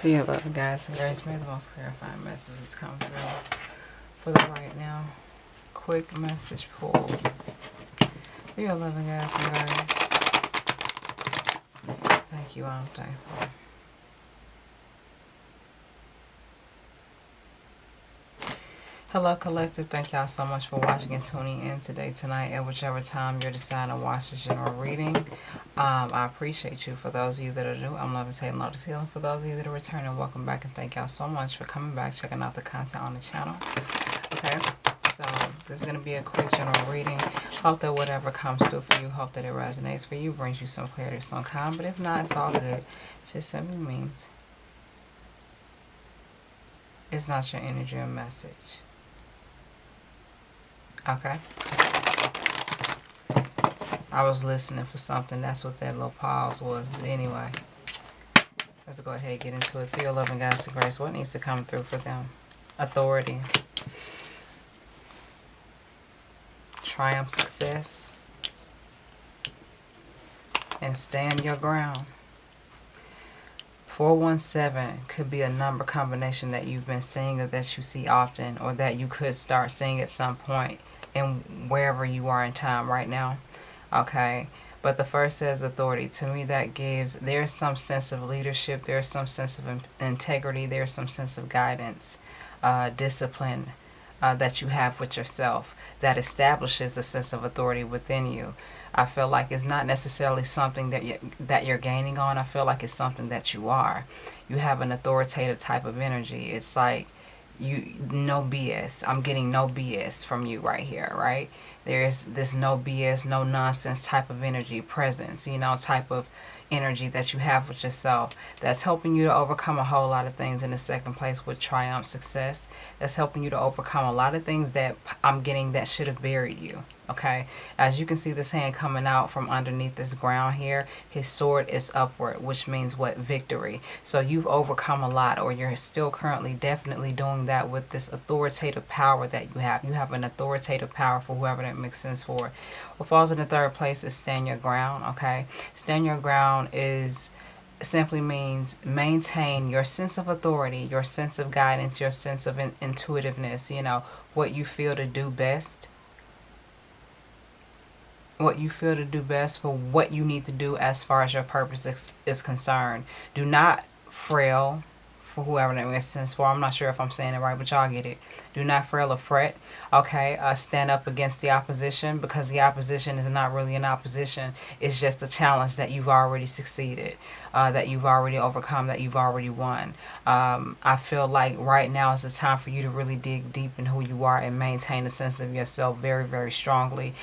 Dear love, guys and grace, may the most clarifying messages come through for the right now. Quick message pull. Dear loving guys and grace, thank you, I'm thankful. Hello, collective. Thank y'all so much for watching and tuning in today, tonight, at whichever time you're deciding to watch this general reading. I appreciate you. For those of you that are new, I'm Levitating, Lotus healing. For those of you that are returning, welcome back, and thank y'all so much for coming back, checking out the content on the channel. Okay, so this is going to be a quick general reading. Hope that whatever comes through for you, hope that it resonates for you, brings you some clarity, some calm. But if not, it's all good. It just simply means it's not your energy or message. Okay. I was listening for something. That's what that little pause was. But anyway, let's go ahead and get into it. Through your loving guys and grace, what needs to come through for them? Authority. Triumph, success. And stand your ground. 417 could be a number combination that you've been seeing, or that you see often, or that you could start seeing at some point in wherever you are in time right now. Okay, but the first says authority. To me, that gives, there's some sense of leadership, there's some sense of integrity, there's some sense of guidance, discipline that you have with yourself that establishes a sense of authority within you. I feel like it's not necessarily something that you're gaining on. I feel like it's something that you are. You have an authoritative type of energy. It's like no BS. I'm getting no BS from you right here, right? There's this no BS, no nonsense type of energy, presence, you know, type of energy that you have with yourself that's helping you to overcome a whole lot of things. In the second place with triumph, success, that's helping you to overcome a lot of things that I'm getting that should have buried you. Okay, as you can see this hand coming out from underneath this ground here, his sword is upward, which means what? Victory. So you've overcome a lot, or you're still currently definitely doing that with this authoritative power that you have. You have an authoritative power, for whoever that makes sense for. What falls in the third place is stand your ground. Okay, stand your ground is simply means maintain your sense of authority, your sense of guidance, your sense of intuitiveness, you know, what you feel to do best. What you feel to do best for what you need to do as far as your purpose is concerned. Do not frail, for whoever that makes sense for. I'm not sure if I'm saying it right, but y'all get it. Do not frail or fret. Okay, stand up against the opposition, because the opposition is not really an opposition. It's just a challenge that you've already succeeded, that you've already overcome, that you've already won. I feel like right now is the time for you to really dig deep in who you are and maintain a sense of yourself very, very strongly.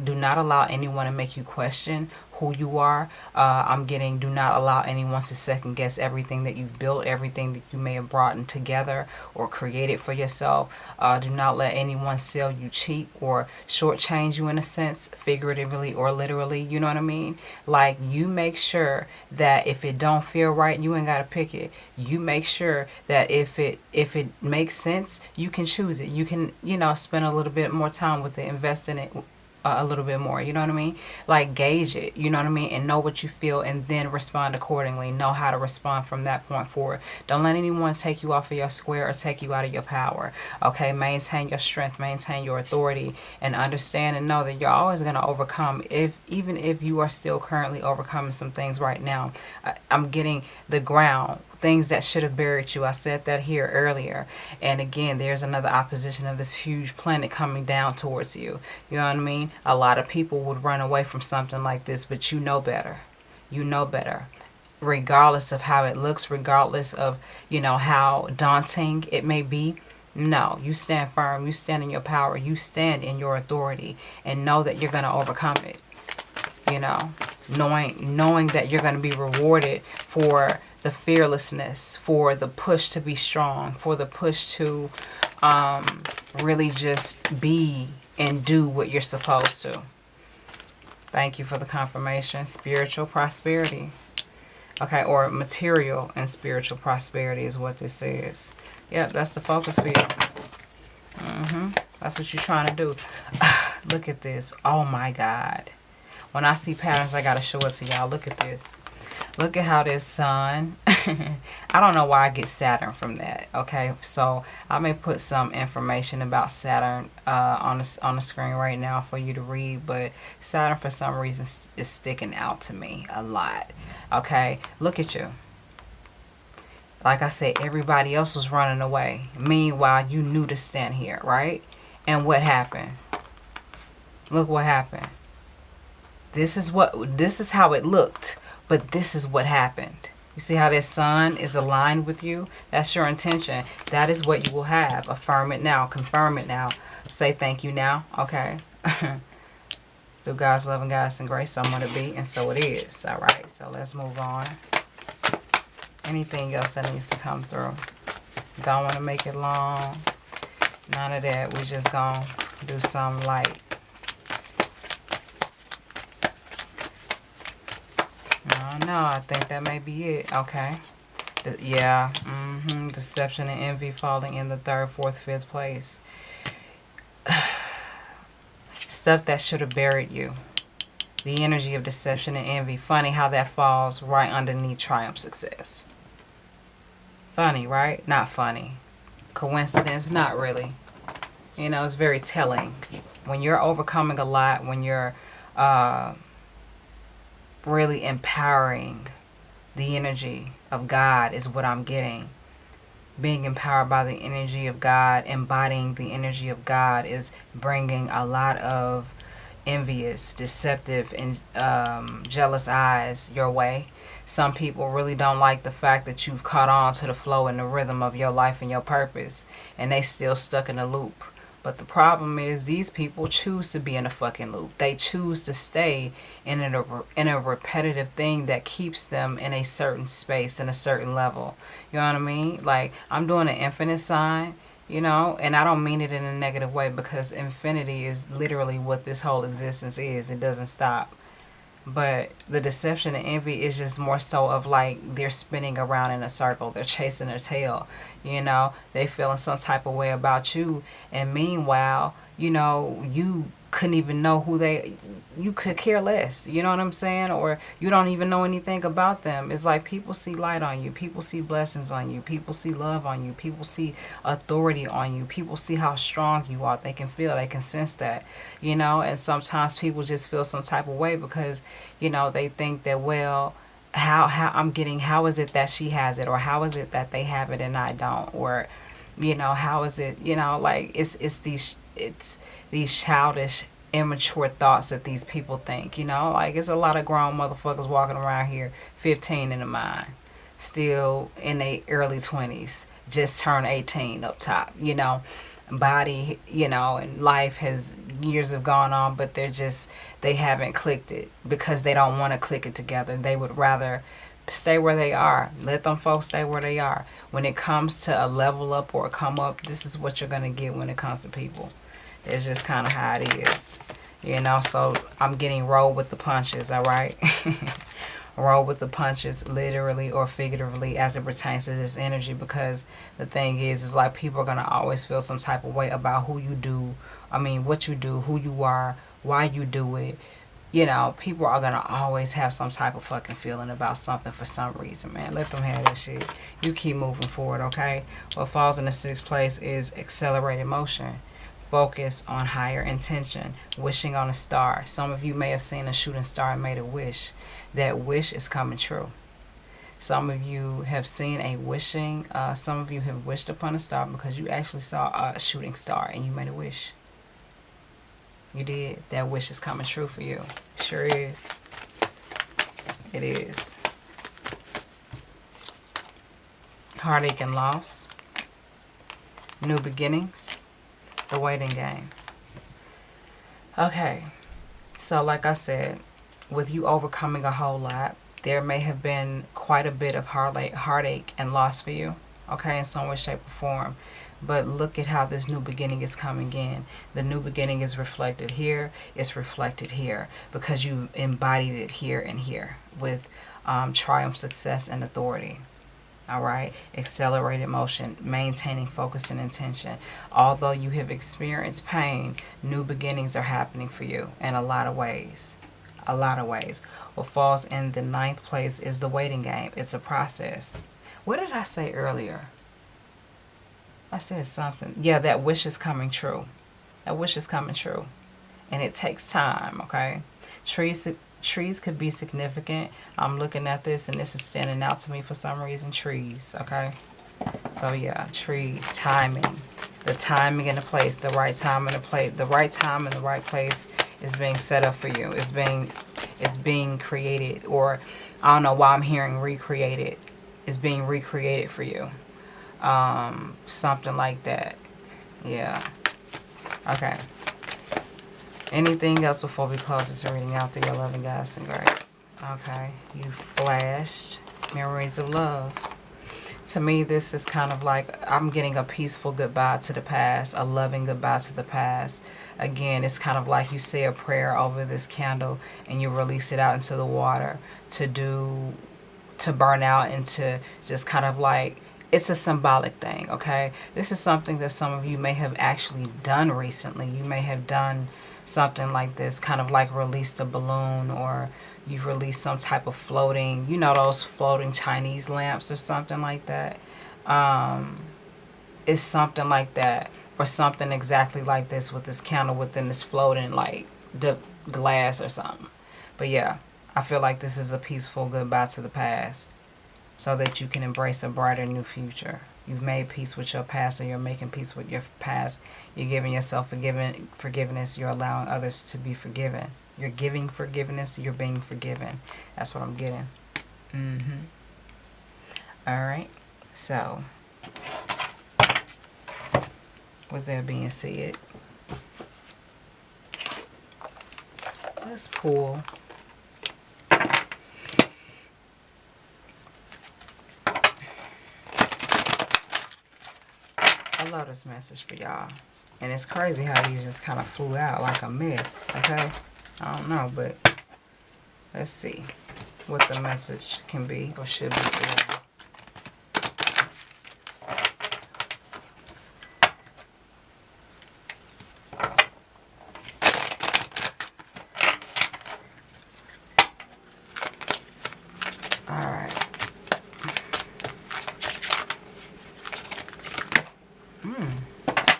Do not allow anyone to make you question who you are. I'm getting, do not allow anyone to second guess everything that you've built, everything that you may have brought in together or created for yourself. Do not let anyone sell you cheap or shortchange you, in a sense, figuratively or literally. You know what I mean? Like, you make sure that if it don't feel right, you ain't got to pick it. You make sure that if it makes sense, you can choose it. You can, you know, spend a little bit more time with it, invest in it a little bit more, you know what I mean? Like, gauge it, you know what I mean? And know what you feel, and then respond accordingly. Know how to respond from that point forward. Don't let anyone take you off of your square or take you out of your power. Okay, maintain your strength, maintain your authority, and understand and know that you're always going to overcome. Even if you are still currently overcoming some things right now, I'm getting the ground, things that should have buried you. I said that here earlier. And again, there's another opposition of this huge planet coming down towards you. You know what I mean? A lot of people would run away from something like this, but you know better. You know better. Regardless of how it looks, regardless of, you know, how daunting it may be. No, you stand firm. You stand in your power. You stand in your authority, and know that you're going to overcome it. You know, knowing that you're going to be rewarded for the fearlessness, for the push to be strong, for the push to really just be and do what you're supposed to. Thank you for the confirmation. Spiritual prosperity. Okay, or material and spiritual prosperity is what this is. Yep, that's the focus for you. That's what you're trying to do. Look at this. Oh my God. When I see patterns, I got to show it to y'all. Look at this. Look at how this sun I don't know why I get Saturn from that. Okay, so I may put some information about Saturn on the screen right now for you to read, but Saturn for some reason is sticking out to me a lot. Okay, look at you. Like I said, everybody else was running away. Meanwhile, you knew to stand here, right? And what happened? Look what happened. This is how it looked, but this is what happened. You see how this sun is aligned with you? That's your intention. That is what you will have. Affirm it now. Confirm it now. Say thank you now. Okay. Through God's love and guidance and grace, I'm going to be, and so it is. All right. So let's move on. Anything else that needs to come through? Don't want to make it long. None of that. We just going to do some light. No, I think that may be it. Okay. Yeah. Deception and envy falling in the 3rd, 4th, 5th place. Stuff that should have buried you. The energy of deception and envy. Funny how that falls right underneath triumph success. Funny, right? Not funny. Coincidence? Not really. You know, it's very telling. When you're overcoming a lot, when you're really empowering the energy of God is what I'm getting. Being empowered by the energy of God, embodying the energy of God is bringing a lot of envious, deceptive, and jealous eyes your way. Some people really don't like the fact that you've caught on to the flow and the rhythm of your life and your purpose, and they still stuck in a loop. But the problem is these people choose to be in a fucking loop. They choose to stay in a repetitive thing that keeps them in a certain space, in a certain level. You know what I mean? Like, I'm doing an infinite sign, you know, and I don't mean it in a negative way because infinity is literally what this whole existence is. It doesn't stop. But the deception and envy is just more so of like they're spinning around in a circle. They're chasing their tail. You know, they feeling some type of way about you. And meanwhile, you know, you couldn't even know you could care less. You know what I'm saying? Or you don't even know anything about them. It's like people see light on you. People see blessings on you. People see love on you. People see authority on you. People see how strong you are. They can feel, they can sense that, you know, and sometimes people just feel some type of way because, you know, they think that, well, how is it that she has it, or how is it that they have it and I don't, or, you know, how is it, you know, like it's these childish, immature thoughts that these people think, you know, like it's a lot of grown motherfuckers walking around here 15 in the mind, still in their early 20s, just turned 18 up top, you know, body, you know, and life has, years have gone on, but they haven't clicked it because they don't want to click it together. They would rather stay where they are. Let them folks stay where they are. When it comes to a level up or a come up, this is what you're going to get when it comes to people. It's just kind of how it is, you know. So I'm getting rolled with the punches, all right? Roll with the punches, literally or figuratively, as it pertains to this energy, because the thing is like people are going to always feel some type of way about who you do. I mean, what you do, who you are, why you do it. You know, people are going to always have some type of fucking feeling about something for some reason, man. Let them have that shit. You keep moving forward, okay? What falls in the 6th place is accelerated motion. Focus on higher intention. Wishing on a star. Some of you may have seen a shooting star and made a wish. That wish is coming true. Some of you have seen a wishing. Some of you have wished upon a star because you actually saw a shooting star and you made a wish. You did. That wish is coming true for you. Sure is. It is. Heartache and loss. New beginnings. The waiting game. Okay. So like I said, with you overcoming a whole lot, there may have been quite a bit of heartache and loss for you. Okay, in some way, shape, or form. But look at how this new beginning is coming in. The new beginning is reflected here. It's reflected here because you embodied it here and here with triumph, success, and authority. All right. Accelerated motion, maintaining focus and intention. Although you have experienced pain, new beginnings are happening for you in a lot of ways. A lot of ways. What falls in the 9th place is the waiting game. It's a process. What did I say earlier? I said something. Yeah, that wish is coming true. That wish is coming true. And it takes time, okay? Trees could be significant. I'm looking at this and this is standing out to me for some reason. Trees, okay? So yeah, trees, timing. The timing and the place, the right time and the place, the right time and the right place is being set up for you. It's being created, or I don't know why I'm hearing recreated. It's being recreated for you. Something like that. Yeah. Okay. Anything else before we close this reading out through your loving guidance and grace? Okay. You flashed memories of love. To me, this is kind of like I'm getting a peaceful goodbye to the past, a loving goodbye to the past. Again, it's kind of like you say a prayer over this candle and you release it out into the water to burn out and to just kind of like, it's a symbolic thing, okay? This is something that some of you may have actually done recently. You may have done something like this, kind of like released a balloon, or you've released some type of floating, you know, those floating Chinese lamps or something like that. It's something like that, or something exactly like this with this candle within this floating like the glass or something. But yeah, I feel like this is a peaceful goodbye to the past so that you can embrace a brighter new future. You've made peace with your past, or you're making peace with your past. You're giving yourself forgiveness. You're allowing others to be forgiven. You're giving forgiveness. You're being forgiven. That's what I'm getting. All right. So, with that being said, let's pull a Lotus message for y'all. And it's crazy how these just kind of flew out like a mess, okay? I don't know, but let's see what the message can be or should be for y'all.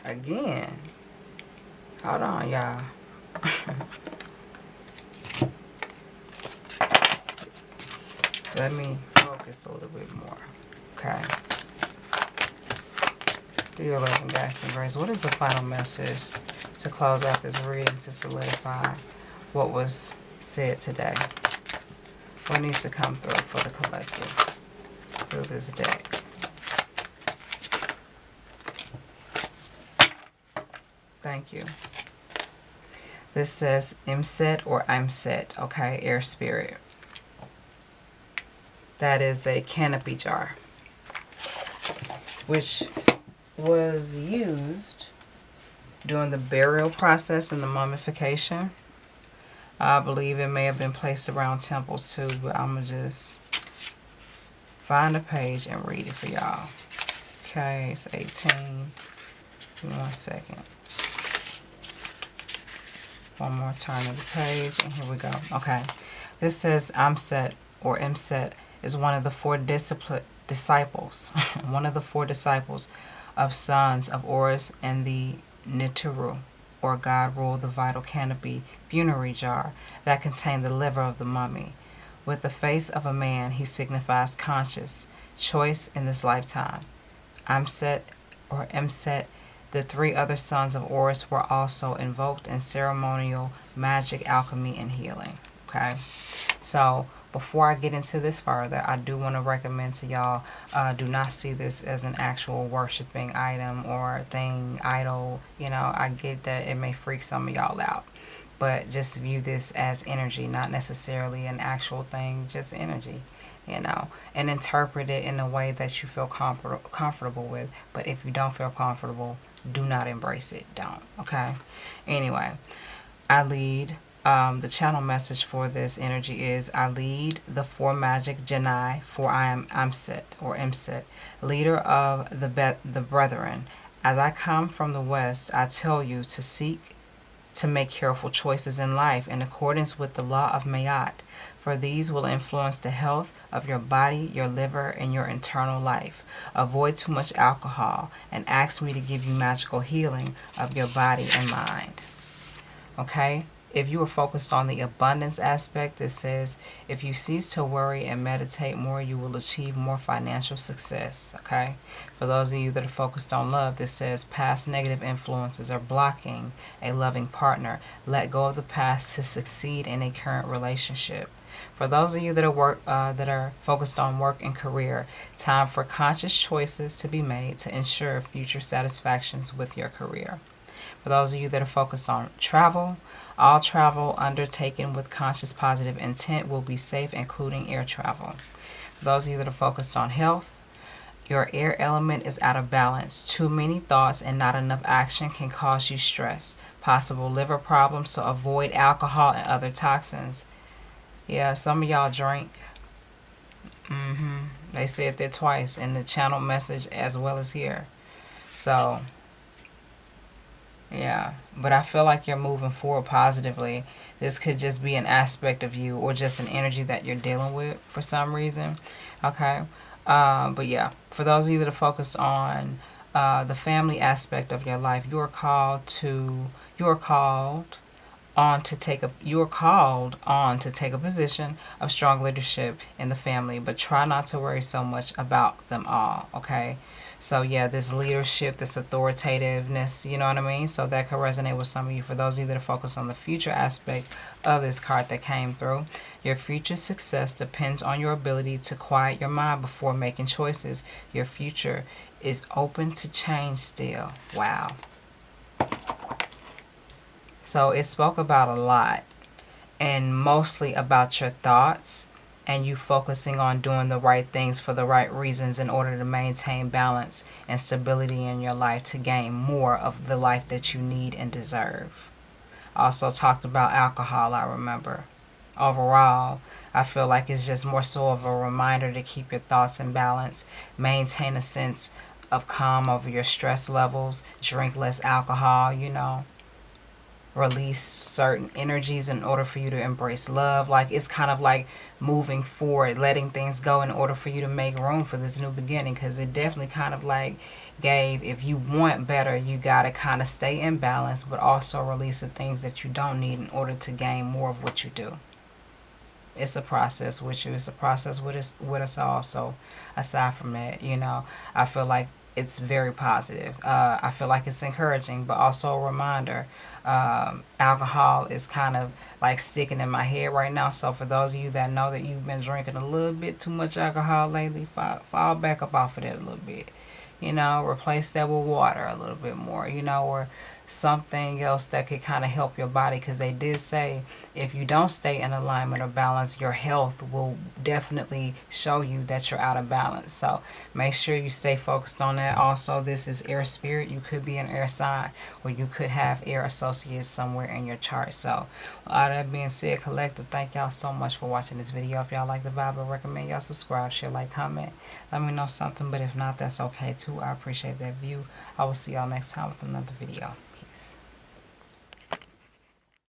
Again. Hold on, y'all. Let me focus a little bit more. Okay. Do your love and guidance and grace. What is the final message to close out this reading, to solidify what was said today? What needs to come through for the collective through this deck? Thank you. This says Imset or Imset, okay, air spirit. That is a canopy jar, which was used during the burial process and the mummification. I believe it may have been placed around temples too, but I'm going to just find a page and read it for y'all. Okay, it's 18. Give me 1 second. One more turn of the page, and here we go. Okay, this says Imset or Imset is one of the four disciples, one of the four disciples of sons of Horus and the Nituru, or God ruled the vital canopy funerary jar that contained the liver of the mummy. With the face of a man, he signifies conscious choice in this lifetime. Imset or Imset. The three other sons of Horus were also invoked in ceremonial magic, alchemy, and healing. Okay, so before I get into this further, I do want to recommend to y'all, do not see this as an actual worshiping item or thing, idol. You know, I get that it may freak some of y'all out, but just view this as energy, not necessarily an actual thing, just energy. You know, and interpret it in a way that you feel comfortable with. But if you don't feel comfortable, do not embrace it. Don't. Okay. Anyway, I lead. The channel message for this energy is: I lead the four magic Janai, for I am Imset or Imset, leader of the brethren. As I come from the west, I tell you to seek to make careful choices in life in accordance with the law of Mayat, for these will influence the health of your body, your liver, and your internal life. Avoid too much alcohol and ask me to give you magical healing of your body and mind. Okay? If you are focused on the abundance aspect, it says, if you cease to worry and meditate more, you will achieve more financial success. Okay? For those of you that are focused on love, this says, past negative influences are blocking a loving partner. Let go of the past to succeed in a current relationship. For those of you that are focused on work and career, time for conscious choices to be made to ensure future satisfactions with your career. For those of you that are focused on travel, all travel undertaken with conscious positive intent will be safe, including air travel. For those of you that are focused on health, your air element is out of balance. Too many thoughts and not enough action can cause you stress, possible liver problems, so avoid alcohol and other toxins. Yeah, some of y'all drink. They said that twice in the channel message as well as here. So, yeah, but I feel like you're moving forward positively. This could just be an aspect of you or just an energy that you're dealing with for some reason. Okay, but yeah, for those of you that are focused on the family aspect of your life, you are called on to take a position of strong leadership in the family, but try not to worry so much about them all. Okay, so yeah, this leadership, this authoritativeness, you know what I mean? So that could resonate with some of you. For those of you that are focused on the future aspect of this card that came through, your future success depends on your ability to quiet your mind before making choices. Your future is open to change still. Wow. So it spoke about a lot, and mostly about your thoughts and you focusing on doing the right things for the right reasons in order to maintain balance and stability in your life to gain more of the life that you need and deserve. Also talked about alcohol, I remember. Overall, I feel like it's just more so of a reminder to keep your thoughts in balance, maintain a sense of calm over your stress levels, drink less alcohol, you know. Release certain energies in order for you to embrace love. Like, it's kind of like moving forward, letting things go in order for you to make room for this new beginning, because it definitely kind of like gave, if you want better, you got to kind of stay in balance, but also release the things that you don't need in order to gain more of what you do. It's a process with you. It's a process with us all. So aside from that, you know, I feel like it's very positive. I feel like it's encouraging, but also a reminder. Alcohol is kind of like sticking in my head right now. So for those of you that know that you've been drinking a little bit too much alcohol lately, fall back up off of that a little bit. You know, replace that with water a little bit more, you know, or something else that could kind of help your body, because they did say if you don't stay in alignment or balance, your health will definitely show you that you're out of balance. So make sure you stay focused on that. Also, this is air spirit. You could be an air sign, or you could have air associates somewhere in your chart. So all that being said, collective, thank y'all so much for watching this video. If y'all like the vibe, I recommend y'all subscribe, share, like, comment, let me know something. But if not, that's okay too. I appreciate that view. I will see y'all next time with another video. Peace.